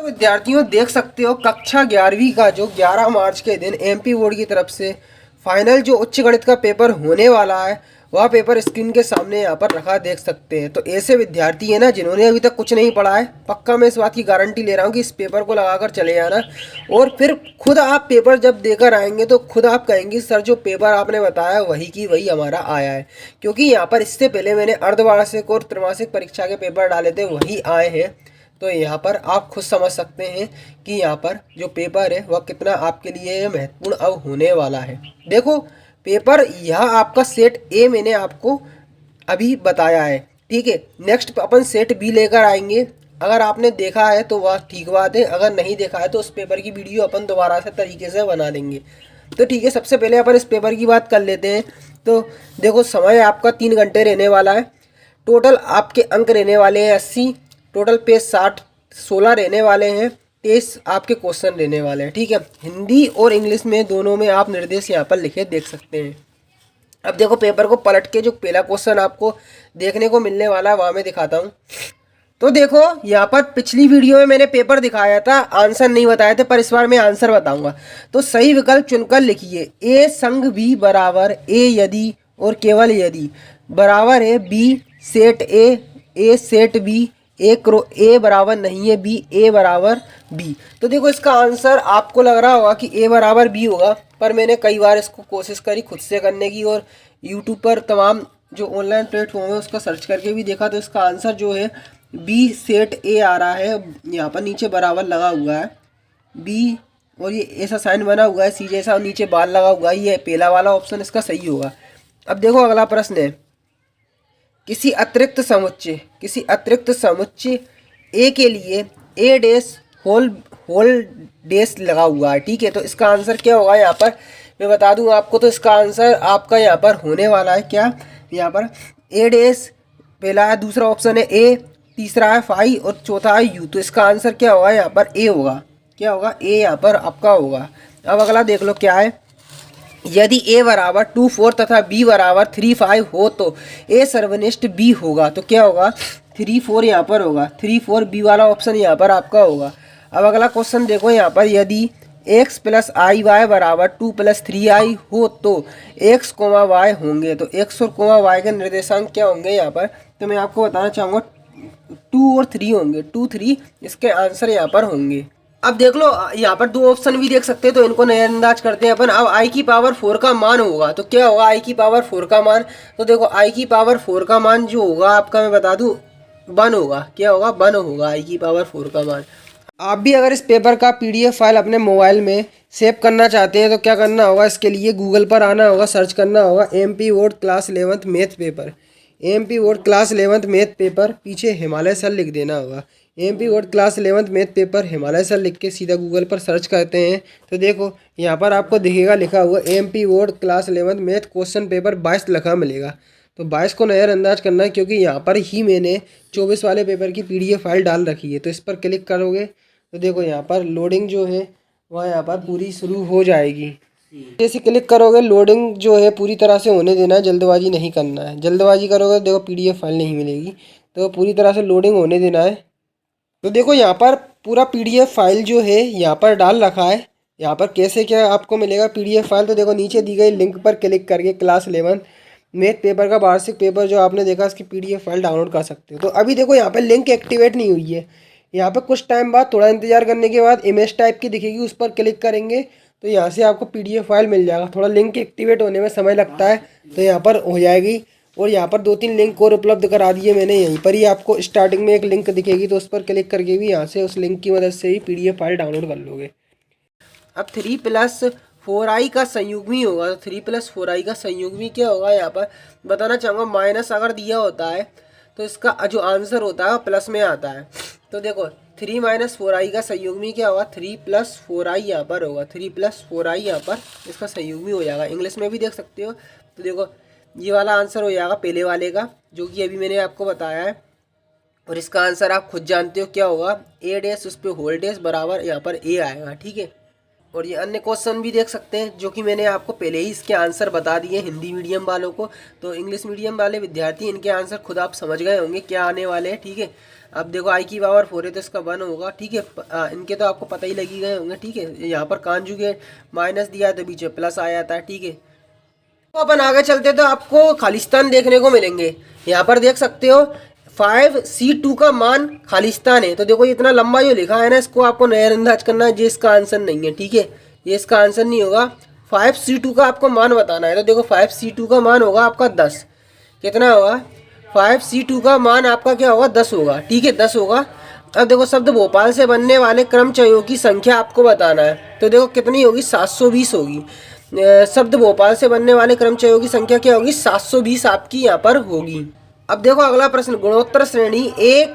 तो विद्यार्थियों देख सकते हो कक्षा 11वीं का जो 11 मार्च के दिन एमपी बोर्ड की तरफ से फाइनल जो उच्च गणित का पेपर होने वाला है वह पेपर स्क्रीन के सामने यहाँ पर रखा देख सकते हैं। तो ऐसे विद्यार्थी है ना जिन्होंने अभी तक कुछ नहीं पढ़ा है, पक्का मैं इस बात की गारंटी ले रहा हूँ कि इस पेपर को लगाकर चले जाना और फिर खुद आप पेपर जब देकर आएंगे तो खुद आप कहेंगे सर जो पेपर आपने बताया वही की वही हमारा आया है। क्योंकि यहाँ पर इससे पहले मैंने अर्धवार्षिक और त्रैमासिक परीक्षा के पेपर डाले थे वही आए हैं। तो यहाँ पर आप खुद समझ सकते हैं कि यहाँ पर जो पेपर है वह कितना आपके लिए महत्वपूर्ण अब होने वाला है। देखो पेपर यह आपका सेट ए मैंने आपको अभी बताया है, ठीक है। नेक्स्ट अपन सेट बी लेकर आएंगे। अगर आपने देखा है तो वह ठीक बात है, अगर नहीं देखा है तो उस पेपर की वीडियो अपन दोबारा से तरीके से बना देंगे। तो ठीक है, सबसे पहले अपन इस पेपर की बात कर लेते हैं। तो देखो समय आपका 3 घंटे रहने वाला है। टोटल आपके अंक रहने वाले हैं 80। टोटल पेज 16 रहने वाले हैं। 23 आपके क्वेश्चन रहने वाले हैं, ठीक है। हिंदी और इंग्लिश में दोनों में आप निर्देश यहाँ पर लिखे देख सकते हैं। अब देखो पेपर को पलट के जो पहला क्वेश्चन आपको देखने को मिलने वाला है वहाँ मैं दिखाता हूँ। तो देखो यहाँ पर पिछली वीडियो में मैंने पेपर दिखाया था, आंसर नहीं बताए थे, पर इस बार मैं आंसर बताऊंगा। तो सही विकल्प चुनकर लिखिए ए संग बी बराबर ए यदि और केवल यदि बराबर है B set A set B, A बराबर नहीं है बी, ए बराबर बी। तो देखो इसका आंसर आपको लग रहा होगा कि ए बराबर बी होगा, पर मैंने कई बार इसको कोशिश करी खुद से करने की और यूट्यूब पर तमाम जो ऑनलाइन प्लेटफॉर्म है उसका सर्च करके भी देखा। तो इसका आंसर जो है बी सेट ए आ रहा है। यहाँ पर नीचे बराबर लगा हुआ है बी और ये ऐसा साइन बना हुआ है सी जैसा और नीचे बाल लगा हुआ है, ये पहला वाला ऑप्शन इसका सही होगा। अब देखो अगला प्रश्न है किसी अतिरिक्त समुच्चय ए के लिए ए डैश होल डैश लगा हुआ है, ठीक है। तो इसका आंसर क्या होगा यहाँ पर मैं बता दूं आपको। तो इसका आंसर आपका यहाँ पर होने वाला है क्या, यहाँ पर ए डैश पहला है, दूसरा ऑप्शन है ए, तीसरा है फाई और चौथा है यू। तो इसका आंसर क्या होगा यहाँ पर ए होगा। क्या होगा, ए यहाँ पर आपका होगा। अब अगला देख लो क्या है। यदि a बराबर 2 4 तथा b बराबर 3 5 हो तो a सर्वनिष्ठ b होगा। तो क्या होगा 3 4 यहाँ पर होगा, 3 4 b वाला ऑप्शन यहाँ पर आपका होगा। अब अगला क्वेश्चन देखो यहाँ पर यदि x प्लस आई वाई बराबर 2 प्लस 3i हो तो x कोमा वाई होंगे। तो x और कोमा वाई के निर्देशांक क्या होंगे यहाँ पर, तो मैं आपको बताना चाहूँगा 2 और 3 होंगे, 2 3 इसके आंसर यहाँ पर होंगे। अब देख लो यहाँ पर 2 ऑप्शन भी देख सकते हैं, तो इनको नजरअंदाज करते हैं अपन। अब i की पावर 4 का मान होगा तो क्या होगा i की पावर 4 का मान। तो देखो i की पावर 4 का मान जो होगा आपका मैं बता दूं 1 होगा। क्या होगा 1 होगा i की पावर 4 का मान। आप भी अगर इस पेपर का PDF फाइल अपने मोबाइल में सेव करना चाहते हैं तो क्या करना होगा, इसके लिए गूगल पर आना होगा, सर्च करना होगा MP board class 11th math paper, MP board class 11th math paper, पीछे हिमालय सर लिख देना होगा। MP board class 11th math paper Himalaya sir लिख के सीधा गूगल पर सर्च करते हैं तो देखो यहाँ पर आपको दिखेगा लिखा हुआ MP board class 11th math question paper 22 लिखा मिलेगा। तो 22 को नज़रअंदाज करना है क्योंकि यहाँ पर ही मैंने 24 वाले पेपर की PDF फाइल डाल रखी है। तो इस पर क्लिक करोगे तो देखो यहाँ पर लोडिंग जो है वह यहाँ पर पूरी शुरू हो जाएगी। जैसे क्लिक करोगे लोडिंग जो है पूरी तरह से होने देना है, जल्दबाजी नहीं करना है। जल्दबाजी करोगे तो देखो PDF फाइल नहीं मिलेगी, तो पूरी तरह से लोडिंग होने देना है। तो देखो यहाँ पर पूरा PDF फाइल जो है यहाँ पर डाल रखा है। यहाँ पर कैसे क्या आपको मिलेगा PDF फाइल, तो देखो नीचे दी गई लिंक पर क्लिक करके क्लास 11 मैथ पेपर का वार्षिक पेपर जो आपने देखा इसकी PDF फाइल डाउनलोड कर सकते हो। तो अभी देखो यहाँ पर लिंक एक्टिवेट नहीं हुई है। यहाँ पर कुछ टाइम बाद थोड़ा इंतजार करने के बाद इमेज टाइप की दिखेगी, उस पर क्लिक करेंगे तो यहाँ से आपको PDF फाइल मिल जाएगा। थोड़ा लिंक एक्टिवेट होने में समय लगता है तो यहाँ पर हो जाएगी। और यहाँ पर 2-3 लिंक और उपलब्ध करा दिए मैंने। यहीं पर ही आपको स्टार्टिंग में एक लिंक दिखेगी तो उस पर क्लिक करके भी यहाँ से उस लिंक की मदद से ही PDF फाइल डाउनलोड कर लोगे। अब 3+4i का संयुग्मी होगा। तो 3+4i का संयुग्मी क्या होगा यहाँ पर बताना चाहूँगा। माइनस अगर दिया होता है तो इसका जो आंसर होता है प्लस में आता है। तो देखो 3-4i का संयुग्मी क्या होगा 3+4i यहाँ पर होगा। 3+4i यहाँ पर इसका संयुग्मी हो जाएगा। इंग्लिश में भी देख सकते हो। तो देखो ये वाला आंसर हो जाएगा पहले वाले का जो कि अभी मैंने आपको बताया है। और इसका आंसर आप खुद जानते हो क्या होगा, ए डैश उस पर होल डैश बराबर यहाँ पर ए आएगा, ठीक है। और ये अन्य क्वेश्चन भी देख सकते हैं जो कि मैंने आपको पहले ही इसके आंसर बता दिए हिंदी मीडियम वालों को। तो इंग्लिश मीडियम वाले विद्यार्थी इनके आंसर खुद आप समझ गए होंगे क्या आने वाले हैं, ठीक है। अब देखो आई की पावर 4 है तो इसका 1 होगा, ठीक है। इनके तो आपको पता ही लगी गए होंगे, ठीक है। यहाँ पर कांजुगेट माइनस दिया है तो बीच में प्लस आ जाता है, ठीक है। तो अपन आगे चलते तो आपको खालिस्तान देखने को मिलेंगे। यहाँ पर देख सकते हो 5C2 का मान खालिस्तान है। तो देखो इतना लंबा जो लिखा है ना, इसको आपको नजरअंदाज करना है, ये इसका आंसर नहीं है, ठीक है। ये इसका आंसर नहीं होगा। 5C2 का आपको मान बताना है। तो देखो 5C2 का मान होगा आपका 10। कितना होगा? 5C2 का मान आपका क्या होगा? 10 होगा, ठीक है, 10 होगा। अब देखो शब्द भोपाल से बनने वाले क्रमचयों की संख्या आपको बताना है। तो देखो कितनी होगी? 720 होगी। शब्द भोपाल से बनने वाले क्रमचयों की संख्या क्या होगी? 720 आपकी यहाँ पर होगी। अब देखो अगला प्रश्न, गुणोत्तर श्रेणी a,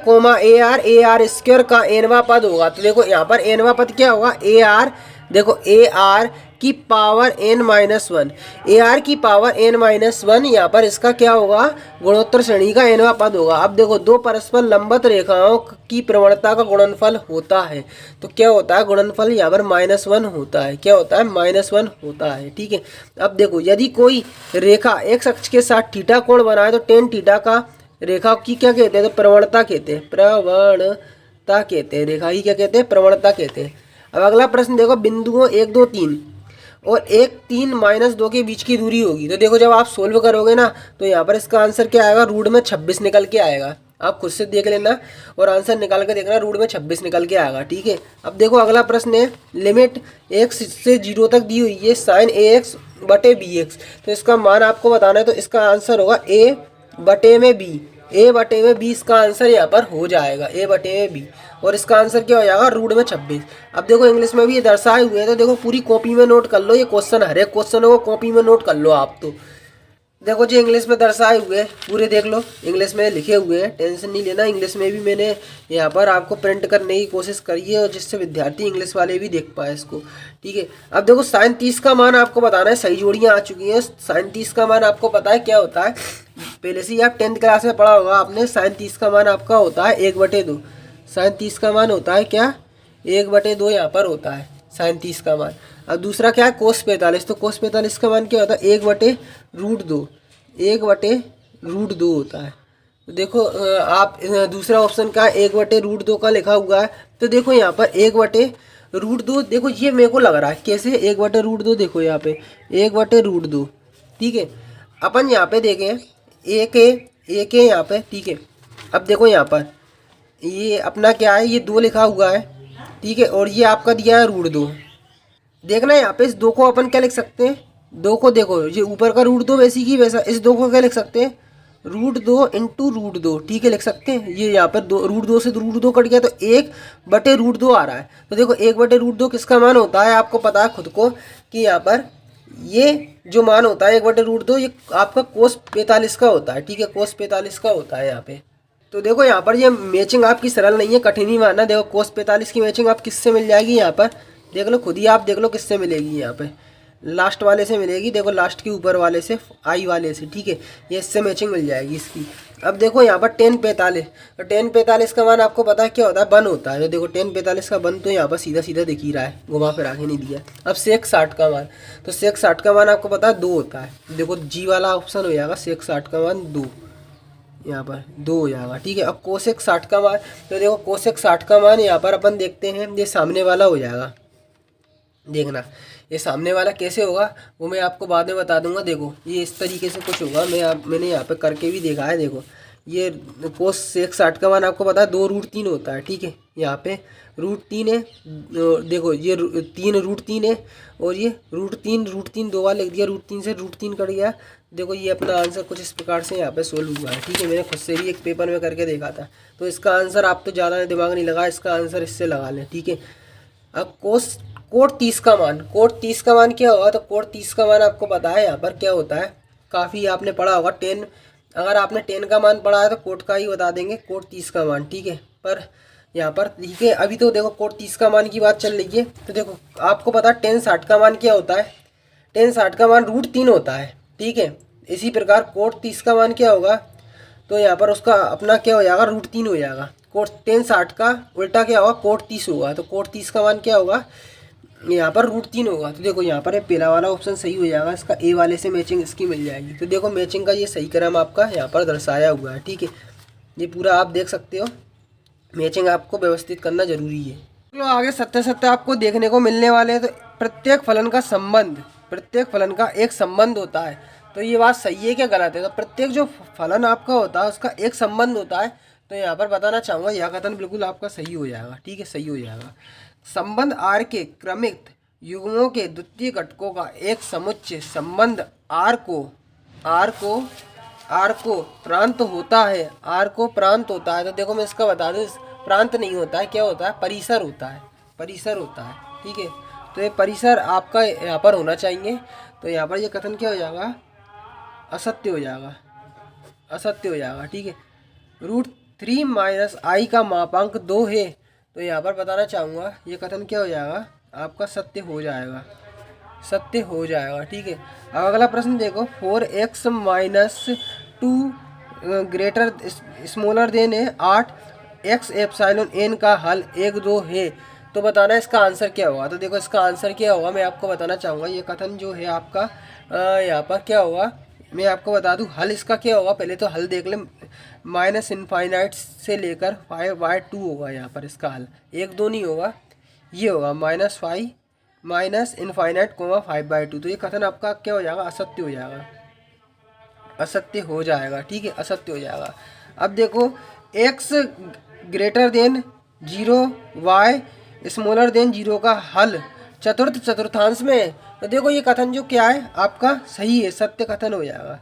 स्क्वायर का एनवा पद होगा। तो देखो यहाँ पर एनवा पद क्या होगा? AR। देखो AR की पावर n-1, AR की पावर n-1 यहाँ पर इसका क्या होगा? गुणोत्तर श्रेणी का एनवा पद होगा। अब देखो दो परस्पर लंबवत रेखाओं की प्रवणता का गुणनफल होता है। तो क्या होता है? गुणनफल यहाँ पर -1 होता है। क्या होता है? -1 होता है, ठीक है। अब देखो यदि कोई रेखा x अक्ष के साथ थीटा कोण बनाए तो tan थीटा का रेखा की क्या कहते हैं? तो प्रवणता कहते हैं, प्रवणता कहते हैं। रेखा की क्या कहते हैं? प्रवणता कहते हैं। अब अगला प्रश्न देखो, बिंदुओं 1, 2, 3 और 1, 3, -2 के बीच की दूरी होगी। तो देखो जब आप सोल्व करोगे ना तो यहाँ पर इसका आंसर क्या आएगा? रूट में 26 निकल के आएगा। आप खुद से देख लेना और आंसर निकाल के देखना, रूट में 26 निकल के आएगा, ठीक है। अब देखो अगला प्रश्न है, लिमिट x से 0 तक दी हुई है sin ax बटे bx। तो इसका मान आपको बताना है। तो इसका आंसर होगा a बटे में b। a बटे में b इसका आंसर यहाँ पर हो जाएगा, a बटे में b। और इसका आंसर क्या हो जाएगा? रूट में 26। अब देखो इंग्लिश में भी ये दर्शाए हुए हैं। तो देखो पूरी कॉपी में नोट कर लो ये क्वेश्चन, हर एक क्वेश्चन को कॉपी में नोट कर लो आप। तो देखो जो इंग्लिश में दर्शाए हुए हैं पूरे देख लो, इंग्लिश में लिखे हुए हैं, टेंशन नहीं लेना। इंग्लिश में भी मैंने यहाँ पर आपको प्रिंट करने की कोशिश करी है और जिससे विद्यार्थी इंग्लिश वाले भी देख पाए इसको, ठीक है। अब देखो sin 30 का मान आपको बताना है। सही जोड़ियाँ आ चुकी हैं। sin 30 का मान आपको पता है क्या होता है? पहले से ही आप 10th क्लास में पढ़ा होगा आपने। sin 30 का मान आपका होता है 1/2। sin 30 का मान होता है क्या? 1/2 यहाँ पर होता है sin 30 का मान। अब दूसरा क्या है? cos 45। तो cos 45 का मान क्या होता है? 1/√2। 1/√2 होता है। तो देखो आप दूसरा ऑप्शन का 1/√2 का लिखा हुआ है। तो देखो यहाँ पर 1/√2, देखो ये मेरे को लग रहा है कैसे 1/√2। देखो यहाँ पे 1/√2, ठीक है। अपन यहाँ पे देखें एक है यहाँ पे, ठीक है। अब देखो यहाँ पर ये अपना क्या है? ये 2 लिखा हुआ है, ठीक है। और ये आपका दिया है √2। देखना यहाँ पे इस 2 को अपन क्या लिख सकते हैं? 2 को देखो ये ऊपर का √2 वैसी की वैसा, इस 2 को क्या लिख सकते हैं? √2 इंटू √2, ठीक है, लिख सकते हैं। ये यहाँ पर √2 से √2 कट गया तो 1/√2 आ रहा है। तो देखो 1/√2 किसका मान होता है? आपको पता है खुद को कि यहाँ पर ये जो मान होता है 1/√2 ये आपका cos 45 का होता है, ठीक है। cos 45 का होता है यहाँ पे। तो देखो यहाँ पर ये मैचिंग आपकी सरल नहीं है, कठिन ही मानना। देखो cos 45 की मैचिंग आप किससे मिल जाएगी? यहाँ पर देख लो, खुद ही आप देख लो किससे मिलेगी। यहाँ पे लास्ट वाले से मिलेगी। देखो लास्ट के ऊपर वाले से, आई वाले से, ठीक है। ये इससे मैचिंग मिल जाएगी इसकी। अब देखो यहाँ पर tan 45। तो tan 45 का मान आपको पता है क्या होता है? 1 होता है। तो देखो tan 45 का 1 तो यहाँ पर सीधा सीधा दिख ही रहा है, घुमा फिर आगे नहीं दिया। अब sec 60 का मान, तो sec 60 का मान आपको पता है 2 होता है। देखो जी वाला ऑप्शन हो जाएगा, sec 60 का मान 2, यहाँ पर 2 हो जाएगा, ठीक है। अब cosec 60 का मान, तो देखो cosec 60 का मान यहाँ पर अपन देखते हैं, ये सामने वाला हो जाएगा। देखना ये सामने वाला कैसे होगा वो मैं आपको बाद में बता दूंगा। देखो ये इस तरीके से कुछ होगा, मैंने यहाँ पे करके भी देखा है। देखो ये cosec 60 का मान आपको पता है 2√3 होता है, ठीक है। यहाँ पे √3 है। देखो ये 3√3 है और ये √3 2 बार लिख दिया। √3 से √3 कट गया। देखो ये अपना आंसर कुछ इस प्रकार से यहाँ पे सोल्व हुआ है, ठीक है। मैंने खुद से भी एक पेपर में करके देखा था। तो इसका आंसर आप तो ज़्यादा दिमाग नहीं लगा, इसका आंसर इससे लगा लें, ठीक है। अब कोट 30 का मान, कोट 30 का मान क्या होगा? तो कोट 30 का मान आपको पता है यहाँ पर क्या होता है? काफ़ी आपने पढ़ा होगा 10। अगर आपने 10 का मान पढ़ा है तो कोट का ही बता देंगे, कोट 30 का मान, ठीक है। पर यहाँ पर ठीक है, अभी तो देखो कोट 30 का मान की बात चल रही है। तो देखो आपको पता है tan 60 का मान क्या होता है? tan 60 का मान √3 होता है, ठीक है। इसी प्रकार कोट 30 का मान क्या होगा? तो यहाँ पर उसका अपना क्या हो जाएगा? √3 हो जाएगा। कोट tan 60 का उल्टा क्या होगा? कोट 30 होगा। तो कोट 30 का मान क्या होगा? यहाँ पर √3 होगा। तो देखो यहाँ पर पहला वाला ऑप्शन सही हो जाएगा, इसका ए वाले से मैचिंग इसकी मिल जाएगी। तो देखो मैचिंग का ये सही क्रम आपका यहाँ पर दर्शाया हुआ है, ठीक है। ये पूरा आप देख सकते हो, मैचिंग आपको व्यवस्थित करना जरूरी है। चलो आगे सत्य सत्य आपको देखने को मिलने वाले हैं। तो प्रत्येक फलन का संबंध, प्रत्येक फलन का एक संबंध होता है। तो ये बात सही है क्या गलत है? तो प्रत्येक जो फलन आपका होता है उसका एक संबंध होता है। तो यहाँ पर बताना चाहूँगा यह कथन बिल्कुल आपका सही हो जाएगा, ठीक है, सही हो जाएगा। संबंध आर के क्रमिक युग्मों के द्वितीय घटकों का एक समुच्चय संबंध आर को प्रांत होता है, आर को प्रांत होता है। तो देखो मैं इसका बता दूँ, प्रांत नहीं होता है, क्या होता है? परिसर होता है, परिसर होता है, ठीक है। तो ये परिसर आपका यहाँ पर होना चाहिए। तो यहाँ पर ये कथन क्या हो जाएगा? असत्य हो जाएगा, असत्य हो जाएगा, ठीक है। √3 - i का मापांक 2 है। तो यहाँ पर बताना चाहूँगा ये कथन क्या हो जाएगा? आपका सत्य हो जाएगा, सत्य हो जाएगा, ठीक है। अब अगला प्रश्न देखो, 4x - 2 ग्रेटर स्मॉलर देन है 8x एप्सिलॉन n का हल 1 2 है। तो बताना इसका आंसर क्या होगा? तो देखो इसका आंसर क्या होगा मैं आपको बताना चाहूँगा। ये कथन जो है आपका यहाँ पर क्या होगा मैं आपको बता दूँ। हल इसका क्या होगा, पहले तो हल देख ले। -∞ से लेकर 5/2 होगा यहाँ पर इसका हल, 1 2 नहीं होगा, ये होगा -5 -∞, 5/2। तो ये कथन आपका क्या हो जाएगा? असत्य हो जाएगा, असत्य हो जाएगा, ठीक है, असत्य हो जाएगा। अब देखो x greater than 0 y smaller than 0 का हल चतुर्थांश में है। तो देखो ये कथन जो क्या है आपका सही है, सत्य कथन हो जाएगा,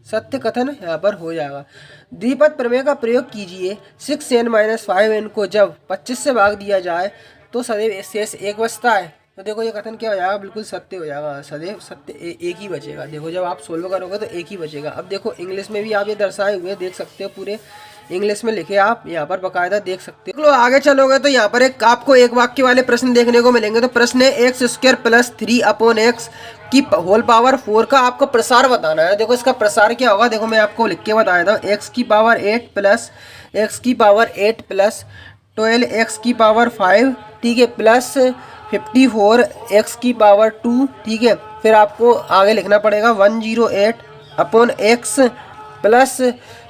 सत्य कथन यहाँ पर हो जाएगा। द्विपद प्रमेय का प्रयोग कीजिए। 6n - 5n को जब 25 से भाग दिया जाए तो सदैव शेष 1 बचता है। तो देखो ये कथन क्या हो जाएगा? बिल्कुल सत्य हो जाएगा, सदैव सत्य एक ही बचेगा। देखो जब आप सोल्व करोगे तो एक ही बचेगा। अब देखो इंग्लिश में भी आप ये दर्शाए हुए देख सकते हो, पूरे इंग्लिश में लिखे आप यहाँ पर बकायदा देख सकते हो। चलो आगे चलोगे तो यहाँ पर एक आपको एक वाक्य वाले प्रश्न देखने को मिलेंगे। तो प्रश्न है x² + 3/x की होल पावर 4 का आपको प्रसार बताना है। देखो इसका प्रसार क्या होगा, देखो मैं आपको लिख के बताया था। x की पावर 8 + x की पावर 8 + 12x की पावर 5, ठीक है, प्लस 54 x की पावर 2, ठीक है। फिर आपको आगे लिखना पड़ेगा 108/x प्लस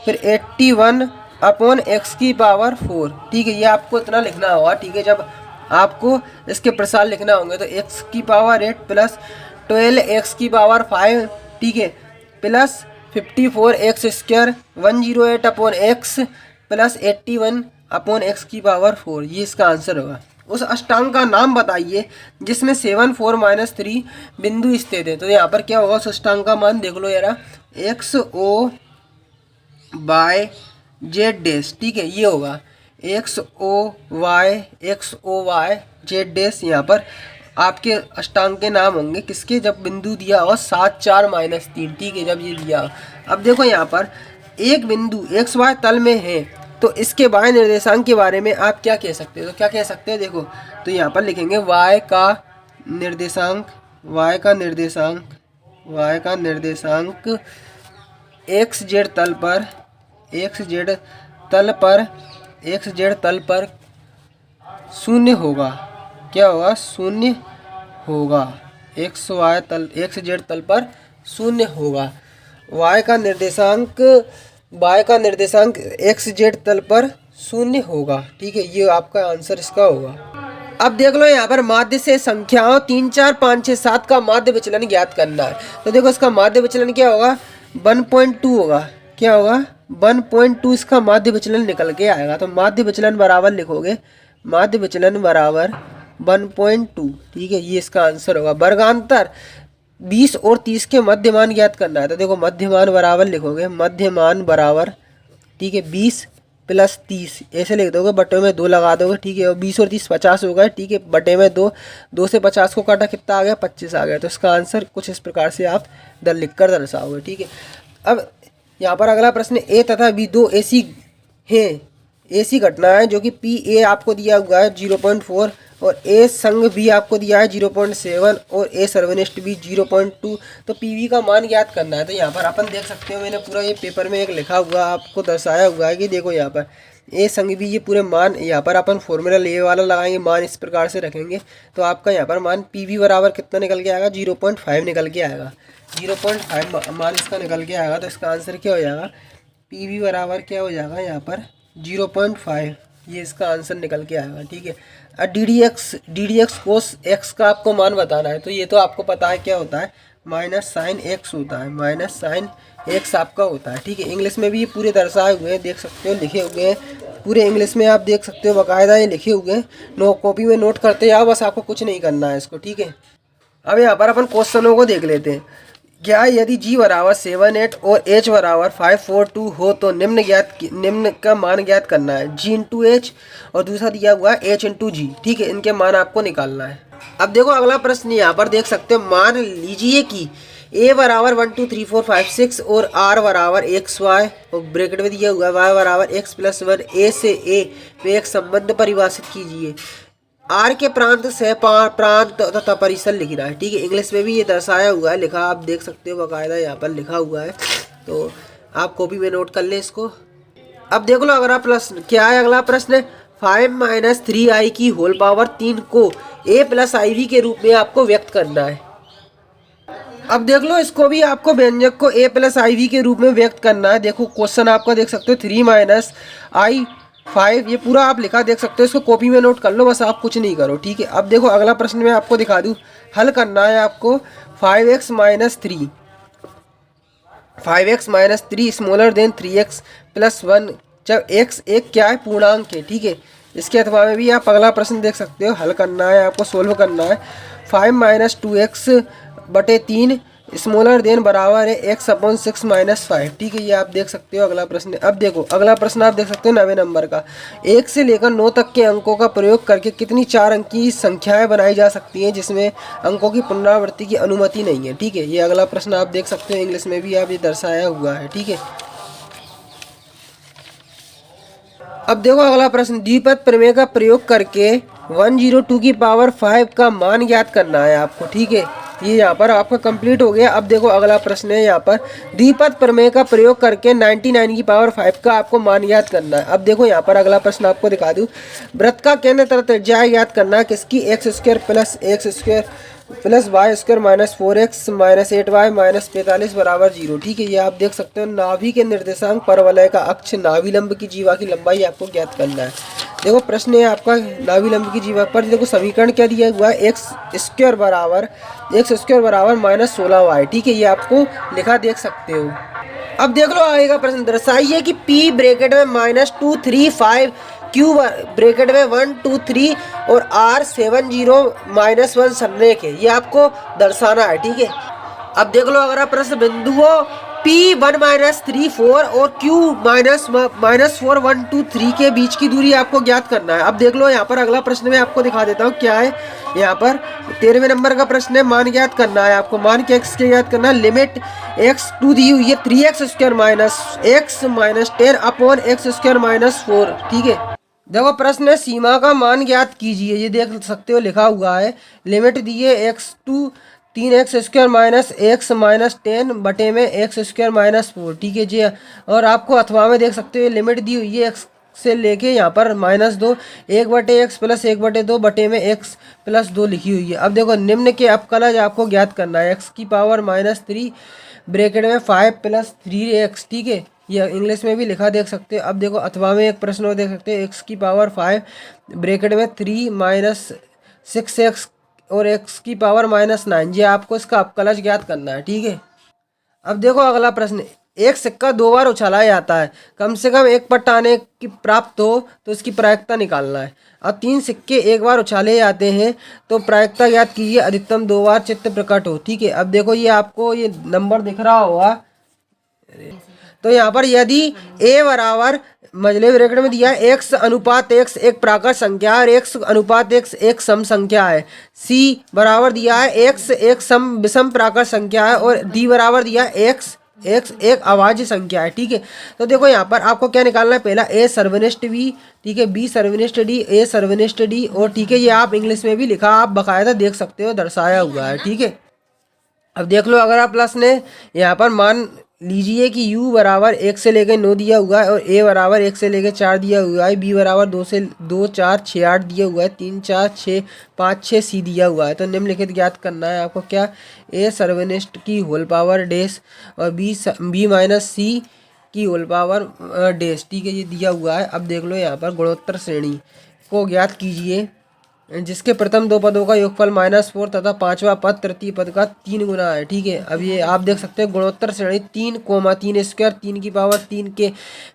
फिर 81/x की पावर 4, ठीक है। ये आपको इतना लिखना होगा, ठीक है। जब आपको इसके प्रसार लिखना होंगे तो x की पावर 8 प्लस 12x की पावर 5, ठीक है, plus 54x² 108/x plus 81/x की पावर 4, ये इसका आंसर होगा। उस अष्टांग का नाम बताइए जिसमें 7 4 - 3 बिंदु स्थित है। तो यहाँ पर क्या होगा? उस अष्टांग का मान देख लो यारा, XOY/Z', ठीक है, ये होगा XOY यहाँ पर आपके अष्टांग के नाम होंगे किसके? जब बिंदु दिया हो 7 4 - 3, ठीक है, जब ये दिया। अब देखो यहाँ पर एक बिंदु XY तल में है तो इसके y निर्देशांक के बारे में आप क्या कह सकते हो? तो क्या कह सकते हैं देखो, तो यहाँ पर लिखेंगे y का निर्देशांक XZ तल पर शून्य होगा। क्या होगा? शून्य होगा। XZ तल पर शून्य होगा। y का निर्देशांक XZ तल पर शून्य होगा, ठीक है, ये आपका आंसर इसका होगा। अब देख लो यहाँ पर माध्य से संख्याओं 3 4 5 6 7 का माध्य विचलन ज्ञात करना है। तो देखो इसका माध्य विचलन क्या होगा? 1.2 होगा। क्या होगा? 1.2 इसका माध्य विचलन निकल के आएगा। तो माध्य विचलन बराबर लिखोगे, माध्य विचलन बराबर 1.2, ठीक है, ये इसका आंसर होगा। वर्गांतर 20 और 30 के मध्यमान ज्ञात करना है। तो देखो मध्यमान बराबर लिखोगे, मध्यमान बराबर, ठीक है, 20 + 30 ऐसे लिख दोगे, बटे में 2 लगा दोगे, ठीक है। और 20 और 30 50 हो गए, ठीक है, बटे में 2 से 50 को काटा कितना आ गया? 25 आ गया। तो इसका आंसर कुछ इस प्रकार से आप लिख कर दर्शाओगे, ठीक है। अब यहाँ पर अगला प्रश्न, ए तथा बी दो ऐसी घटना है जो कि पी ए आपको दिया हुआ है 0.4 और ए संग भी आपको दिया है 0.7 और ए सर्वनिष्ठ भी 0.2। तो पी वी का मान ज्ञात करना है। तो यहाँ पर अपन देख सकते हो मैंने पूरा ये पेपर में एक लिखा हुआ आपको दर्शाया हुआ है कि देखो यहाँ पर ए संग बी, ये पूरे मान यहाँ पर अपन फॉर्मूला ए वाला लगाएंगे, मान इस प्रकार से रखेंगे तो आपका यहाँ पर मान पी वी बराबर कितना निकल के आएगा, 0.5 निकल के आएगा। 0.5 मान इसका निकल के आएगा तो इसका आंसर क्या हो जाएगा, पी वी बराबर क्या हो जाएगा यहाँ पर 0.5, ये इसका आंसर निकल के आएगा। ठीक है, और D D x cos x का आपको मान बताना है, तो ये तो आपको पता है क्या होता है, माइनस साइन एक्स होता है, माइनस साइन एक्स आपका होता है। ठीक है, इंग्लिश में भी ये पूरे दर्शाए हुए हैं, देख सकते हो लिखे हुए हैं पूरे इंग्लिश में, आप देख सकते हो बाकायदा ये लिखे हुए हैं। कॉपी में नोट करते जाओ, बस आपको कुछ नहीं करना है इसको। ठीक है, अब यहाँ पर अपन क्वेश्चनों को देख लेते हैं। क्या यदि g बराबर 78 और h बराबर 542 हो तो निम्न का मान ज्ञात करना है, g इंटू एच और दूसरा दिया हुआ है h इंटू जी। ठीक है, इनके मान आपको निकालना है। अब देखो अगला प्रश्न यहाँ पर देख सकते हो, मान लीजिए कि a बराबर 1 2 3 4 5 6 और r बराबर x y और ब्रैकेट में दिया हुआ है y बराबर x प्लस 1, a से a पे एक संबंध परिभाषित कीजिए। आर के प्रांत से प्रांत तथा परिसर लिखना है। ठीक है, इंग्लिश में भी ये दर्शाया हुआ है, लिखा आप देख सकते हो बाकायदा यहाँ पर लिखा हुआ है, तो आप कॉपी में नोट कर ले इसको। अब देख लो अगला प्रश्न क्या है, अगला प्रश्न 5 माइनस 3i की होल पावर 3 को a प्लस आई वी के रूप में आपको व्यक्त करना है। अब देख लो इसको भी आपको व्यंजक को a प्लस आई वी के रूप में व्यक्त करना है। देखो क्वेश्चन आपका देख सकते हो 3 माइनस आई 5, ये पूरा आप लिखा देख सकते हो, इसको कॉपी में नोट कर लो, बस आप कुछ नहीं करो। ठीक है, अब देखो अगला प्रश्न मैं आपको दिखा दूँ, हल करना है आपको 5x minus 3, 5x minus 3 smaller than 3x plus 1, जब x एक क्या है पूर्णांक है। ठीक है, इसके अथवा में भी आप अगला प्रश्न देख सकते हो, हल करना है आपको, सोल्व करना है। 5 माइनस 2x बटे 3 स्मॉलर देन बराबर है x अपॉन 6 माइनस 5। ठीक है, ये आप देख सकते हो अगला प्रश्न। अब देखो अगला प्रश्न आप देख सकते हो 9वें नंबर का, 1 से लेकर 9 तक के अंकों का प्रयोग करके कितनी 4 अंकी संख्याएं बनाई जा सकती हैं जिसमें अंकों की पुनरावृत्ति की अनुमति नहीं है। ठीक है, ये अगला प्रश्न आप देख सकते हो, इंग्लिश में भी आप ये दर्शाया हुआ है। ठीक है, अब देखो अगला प्रश्न, द्विपद प्रमेय का प्रयोग करके 102 की पावर 5 का मान ज्ञात करना है आपको। ठीक है, ये यहाँ पर आपका कंप्लीट हो गया। अब देखो अगला प्रश्न है यहाँ पर, द्विपद प्रमेय का प्रयोग करके 99 की पावर 5 का आपको मान ज्ञात करना है। अब देखो यहाँ पर अगला प्रश्न आपको दिखा दूँ, वृत्त का केंद्र तथा त्रिज्या ज्ञात करना है किसकी, x square plus x square plus y square minus 4x minus 8y minus 45 बराबर 0। ठीक है, ये आप देख सकते हो, नाभि के निर्देशांक परवलय का अक्ष नाभिलंब की जीवा की लंबाई आपको ज्ञात करना है। देखो प्रश्न है आपका नाभिलंब की जीवा पर, देखो समीकरण क्या दिया हुआ है, एक्स स्क्वायर बराबर माइनस 16y। ठीक है, ये आपको लिखा देख सकते हो। अब देख लो आगे का प्रश्न, दर्शाइए कि P ब्रैकेट में -2 3 5 Q ब्रैकेट में 1 2 3 और R 7 0 -1 संरेख है, ये आपको दर्शाना है। ठीक है, अब देख लो अगर आप प्रश्न, बिंदुओं P 1 -3 4 और Q -4 1 2 3 के बीच की दूरी आपको ज्ञात करना है। अब देख लो यहाँ पर अगला प्रश्न मैं आपको दिखा देता हूँ क्या है। यहाँ पर 13वें नंबर का प्रश्न है, मान ज्ञात करना है आपको। मान क्या x के ज्ञात करना है, लिमिट x टू दी हुई है 3x square minus x minus 10 upon x square minus 4। ठीक है, देखो प्रश्न है, सीमा का मान ज्ञात कीजिए, ये देख सकते हो लिखा हुआ है, लिमिट दी है x to 3x square minus x minus 10 बटे में x स्क्वायर माइनस 4। ठीक है जी, और आपको अथवा में देख सकते हो लिमिट दी हुई है x से लेके यहाँ पर -2, 1 बटे x प्लस 1 बटे 2 बटे में x प्लस 2 लिखी हुई है। अब देखो निम्न के अपकलज आपको ज्ञात करना है, x की पावर -3 ब्रैकेट में 5 प्लस 3x। ठीक है, यह इंग्लिश में भी लिखा देख सकते हो। अब देखो अथवा में एक प्रश्न और देख सकते हो, x की पावर 5 ब्रैकेट में 3 माइनस 6x और x की पावर -9, ये आपको इसका अपकलज ज्ञात करना है। ठीक है, अब देखो अगला प्रश्न, एक सिक्का 2 बार उछाला जाता है, कम से कम एक पट्टा आने की प्राप्त हो तो इसकी प्रायिकता निकालना है। अब 3 सिक्के एक बार उछाले जाते हैं तो प्रायिकता ज्ञात कीजिए, अधिकतम 2 बार चित्त प्रकट हो। ठीक है, अब देखो ये आपको ये नंबर दिख रहा होगा, तो यहाँ पर यदि a बराबर मझले ब्रैकेट में दिया है x अनुपात x एक प्राकृत संख्या और x अनुपात x एक सम संख्या है, c बराबर दिया है x एक विषम प्राकृत संख्या है और d बराबर दिया है x एक अभाज्य संख्या है। ठीक है, तो देखो यहाँ पर आपको क्या निकालना है, पहला a सर्वनिष्ठ b, ठीक है, b सर्वनिष्ठ d, a सर्वनिष्ठ d, और ठीक है ये आप इंग्लिश में भी लिखा आप बाकायदा देख सकते हो, दर्शाया हुआ है। ठीक है, अब देख लो अगर आप प्लस ने यहाँ पर मान लीजिए कि u बराबर 1 से लेकर 9 दिया हुआ है और a बराबर 1 से लेकर 4 दिया हुआ है, b बराबर 2 से 2 4 6 8 दिया हुआ है, 3 4 6 5 6 c दिया हुआ है। तो निम्नलिखित ज्ञात करना है आपको क्या, a सर्वनिष्ठ की होल पावर डैश और b माइनस सी की होल पावर डैश। ठीक है, ये दिया हुआ है। अब देख लो यहाँ पर गुणोत्तर श्रेणी को ज्ञात कीजिए जिसके प्रथम दो पदों का योगफल -4 तथा पांचवा पद तृतीय पद का 3 गुना है। ठीक है, अब ये आप देख सकते हैं गुणोत्तर श्रेणी 3,3² 3 की पावर 3 के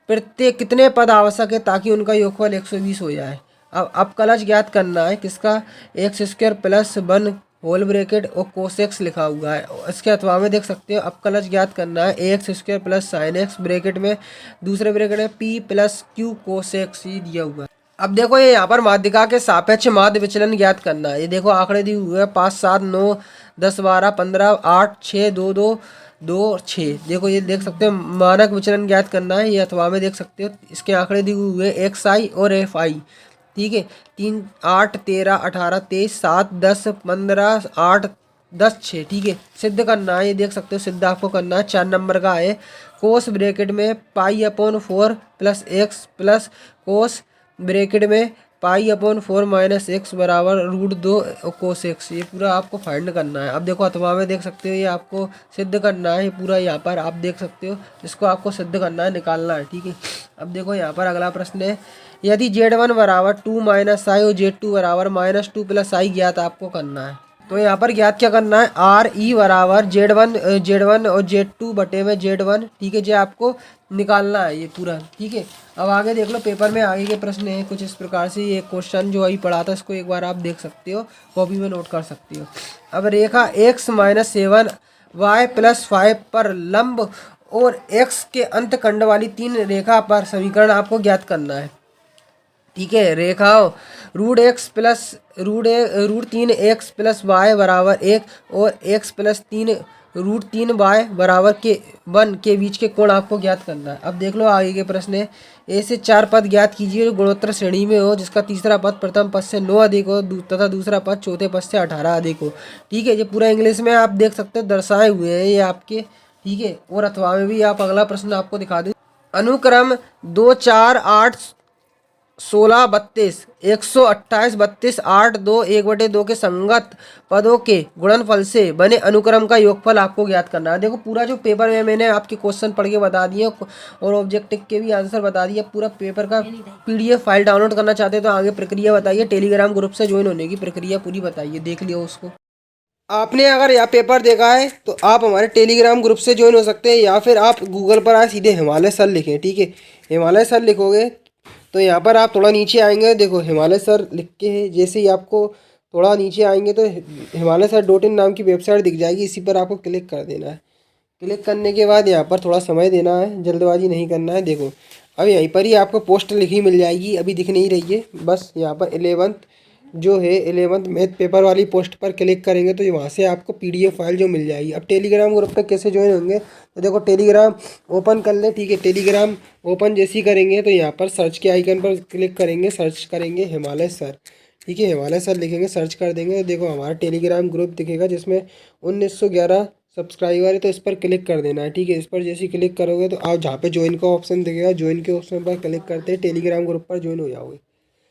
प्रत्येक कितने पद आवश्यक है ताकि उनका योगफल 120 हो जाए। अब कलश ज्ञात करना है किसका, x² प्लस 1 होल ब्रैकेट और कोसेक्स लिखा हुआ है। इसके अथवा में देख सकते हो अब कलश ज्ञात करना है ax² plus sine x bracket में दूसरे ब्रैकेट में p प्लस क्यू कोसेक्स ही दिया हुआ है। अब देखो ये यहाँ पर माध्यिका के सापेक्ष माध्य विचलन ज्ञात करना है। ये देखो आंकड़े दिए हुए हैं 5 7 9 10 12 15 8 6 2 2 2 6। देखो ये देख सकते हो मानक विचलन ज्ञात करना है। ये अथवा में देख सकते हो इसके आंकड़े दिए हुए हैं XI और FI। ठीक है, 3 8 13 18 23 7 10 15 8 10 6। ठीक है, सिद्ध करना है। ये देख सकते हो सिद्ध आपको करना है 4 नंबर का है कोस ब्रैकेट में π/4 plus x plus cos bracket में π/4 माइनस एक्स बराबर √2 कोस एक्स। ये पूरा आपको फाइंड करना है। अब देखो अथवा में देख सकते हो ये आपको सिद्ध करना है। पूरा यहाँ पर आप देख सकते हो इसको आपको सिद्ध करना है, निकालना है। ठीक है, अब देखो यहाँ पर अगला प्रश्न है यदि Z1 बराबर 2 माइनस आई और Z2 बराबर -2 प्लस आई ज्ञात आपको करना है। तो यहाँ पर ज्ञात क्या करना है, RE बराबर Z1 और Z2 बटे में Z1। ठीक है, जो आपको निकालना है ये पूरा। ठीक है, अब आगे देख लो पेपर में आगे के प्रश्न है कुछ इस प्रकार से। ये क्वेश्चन जो अभी पढ़ा था इसको एक बार आप देख सकते हो, कॉपी में नोट कर सकते हो। अब रेखा x - 7 y + 5 पर लंब और x के अंतखंड वाली 3 रेखा पर समीकरण आपको ज्ञात करना है। ठीक है, रेखाओं √3x + y बराबर 1 और x + 3 √3y बराबर के 1 के बीच के कोण आपको ज्ञात करना है। अब देख लो आगे के प्रश्न है ए से 4 पद ज्ञात कीजिए जो गुणोत्तर श्रेणी में हो जिसका तीसरा पद प्रथम पद से 9 अधिक हो तथा दूसरा पद चौथे पद से 18 अधिक हो। ठीक है, ये पूरा इंग्लिश में आप देख सकते हो दर्शाए हुए हैं ये आपके। ठीक है, और अथवा में भी आप अगला प्रश्न आपको दिखा दूँ। अनुक्रम 2 4 8 16 32 128 32 8 2 1/2 के संगत पदों के गुणनफल से बने अनुक्रम का योगफल आपको ज्ञात करना है। देखो पूरा जो पेपर में मैंने आपके क्वेश्चन पढ़ के बता दिए और ऑब्जेक्टिव के भी आंसर बता दिए। पूरा पेपर का PDF फाइल डाउनलोड करना चाहते हैं तो आगे प्रक्रिया बताइए, टेलीग्राम ग्रुप से ज्वाइन होने की प्रक्रिया पूरी बताइए, देख लियो उसको। आपने अगर यह पेपर देखा है तो आप हमारे टेलीग्राम ग्रुप से ज्वाइन हो सकते हैं या फिर आप गूगल पर आए सीधे हिमालय सर लिखें। ठीक है, हिमालय सर लिखोगे तो यहाँ पर आप थोड़ा नीचे आएंगे, देखो हिमालय सर लिख के है, जैसे ही आपको थोड़ा नीचे आएंगे तो himalayasar.in नाम की वेबसाइट दिख जाएगी, इसी पर आपको क्लिक कर देना है। क्लिक करने के बाद यहाँ पर थोड़ा समय देना है, जल्दबाजी नहीं करना है। देखो अब यहीं पर ही आपको पोस्ट लिखी मिल जाएगी, अभी दिख नहीं रही है। बस यहाँ पर 11th जो है 11th मैथ पेपर वाली पोस्ट पर क्लिक करेंगे तो वहाँ से आपको PDF फाइल जो मिल जाएगी। अब टेलीग्राम ग्रुप पे कैसे ज्वाइन होंगे तो देखो टेलीग्राम ओपन कर ले। ठीक है, टेलीग्राम ओपन जैसे ही करेंगे तो यहाँ पर सर्च के आइकन पर क्लिक करेंगे, सर्च करेंगे हिमालय सर। ठीक है, हिमालय सर लिखेंगे, सर्च कर देंगे तो देखो हमारा टेलीग्राम ग्रुप दिखेगा जिसमें 1911 सब्सक्राइबर है, तो इस पर क्लिक कर देना है। ठीक है, इस पर जैसे ही क्लिक करोगे तो आप जहाँ पे ज्वाइन का ऑप्शन दिखेगा, ज्वाइन के ऑप्शन पर क्लिक करते टेलीग्राम ग्रुप पर ज्वाइन हो जाओगे।